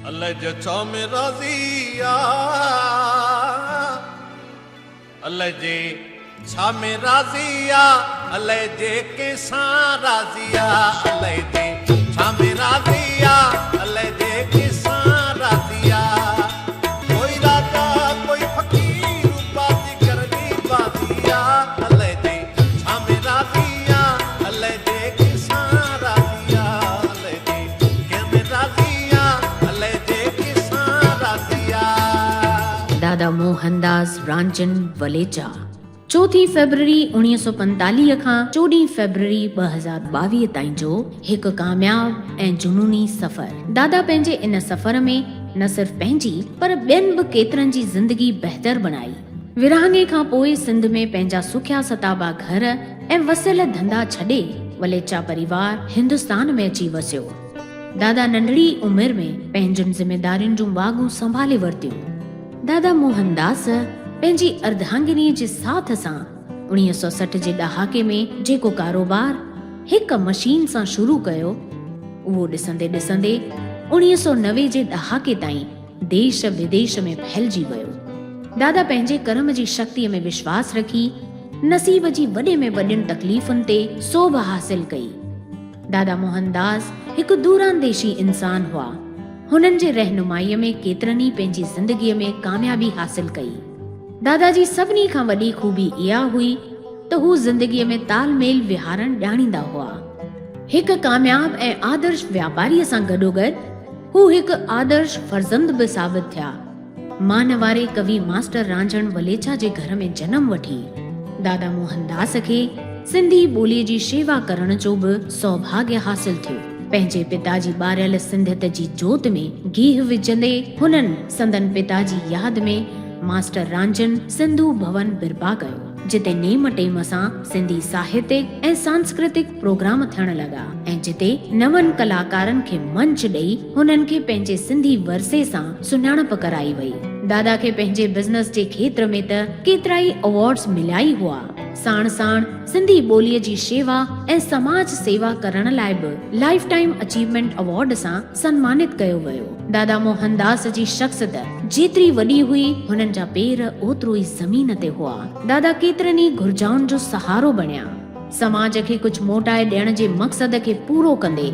अल्लाह जो छा में राजिया अल्लाह जे छा में राजिया अल्लाह जे के सा राजिया अल्लाह जे छा में राजिया अल्लाह जे के सा राजिया कोई राजा कोई फकीर बाजी करनी बाजिया अल्लाह जे छा में राजिया अल्लाह जे के सा राजिया अल्लाह जे के में राजिया अल्लाह जे के सा राजिया। दादा मोहनदास रांचन वलेचा 4 फरवरी 1945 खां 14 फरवरी 2022 ताईं जो हिकु कामयाब ऐं जुनूनी सफ़र। दादा पंहिंजे इन सफ़र में न सिर्फ़ पंहिंजी पर ॿियनि बि केतिरनि जी ज़िंदगी बहितर बनाई। विरहाङे खां पोइ सिंध में पंहिंजा सुखिया सताबा घर ऐं वसियल धंधा छॾे वलेचा परिवार हिंदुस्तान में अची वसियो। दादा नंढड़ी उमिरि में पंहिंजूं ज़िमेदारियुनि जूं वाॻूं संभाले वरितियूं। दादा मोहनदास पंहिंजी अर्धांगिनीअ जे साथ सां 1960 जे ॾहाके में जेको कारोबार हिकु मशीन सां शुरू कयो उहो ॾिसंदे ॾिसंदे 1990 जे ॾहाके ताईं देश विदेश में फैलिजी वियो। दादा पंहिंजे कर्म जी शक्तिअ में विश्वास रखी नसीब जी वॾे में वॾियुनि तकलीफ़ुनि ते सोभ हासिल कई। दादा मोहनदास हिकु दूरांदेशी इंसान हुआ। हुननि जे रहनुमाईअ में केतिरनि ई पंहिंजी ज़िंदगीअ में कामयाबी हासिल कई। दादा जी सभिनी खां वॾी खूबी इहा हुई त हू ज़िंदगीअ में तालमेल विहारण ॼाणींदा हुआ। हिकु कामयाब ऐं आदर्श व्यापारीअ सां गॾोगॾु हू हिकु आदर्श फर्ज़ंद बि साबित थिया। मान वारे कवि मास्टर रांझण वलेचा जे घर में जनम वठी दादा मोहनदास खे सिंधी ॿोलीअ जी शेवा करण जो बि सौभाग्य हासिल थियो। पंहिंजे पिता जी ॿारियल सिंधियत जी जोत में गीह विझंदे हुननि संदन पिता जी यादि में मास्टर रांझन सिंधु भवन बिरपा कयो, जिते नेम टेम सां सिंधी साहित्यिक ऐं सांस्कृतिक प्रोग्राम थियण लॻा ऐं जिते नवनि कलाकारनि खे मंच ॾेई हुननि खे पंहिंजे सिंधी वरसे सां सुञाणप कराई वई। दादा खे पंहिंजे बिज़नेस जे खेत्र में त केतिरा ई अवार्ड्स मिलिया ई हुआ। साण साण सिंधी ॿोलीअ जी शेवा ऐं समाज सेवा करण लाइ बि लाइफ टाइम अचीवमेंट अवार्ड सां सन्मानित कयो वियो। दादा मोहनदास जी शख्सियत जेतिरी वॾी हुई हुननि जा पेर ओतिरो ई ज़मीन ते हुआ। दादा केतिरनि ई घुर्जाउनि जो सहारो बणिया। समाज खे कुझु मोटाए ॾियण जे मक़सद खे पूरो कंदे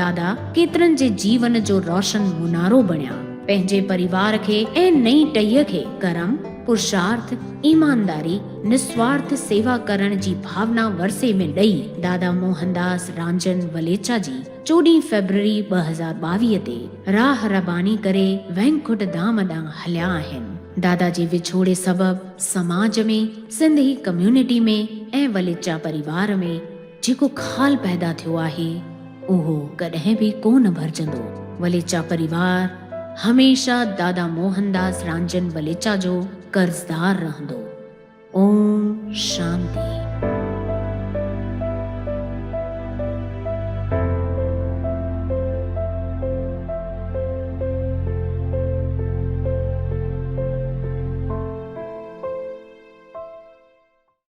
दादा केतिरनि जे जीवन जो रोशन मुनारो बणिया। पंहिंजे परिवार खे ऐं नई टहीअ खे कर्म पुरुषार्थ ईमानदारी निस्वार्थ सेवा करण जी भावना वरसे में ॾेई दादा मोहनदास रांझन वलेचा जी 14 फरवरी 2022 ते राह रबानी करे वैंकुट धाम ॾांहुं हलिया आहिनि। दादा जे विछोड़े सबबि समाज में सिंधी कम्युनिटी में ऐं वलेचा परिवार में जेको खाल पैदा थियो आहे उहो कॾहिं बि कोन भरजंदो। वलेचा परिवार हमेशा दादा मोहनदास रांझन वलेचा जो कर्ज़दार रहंदो। ओम शांति।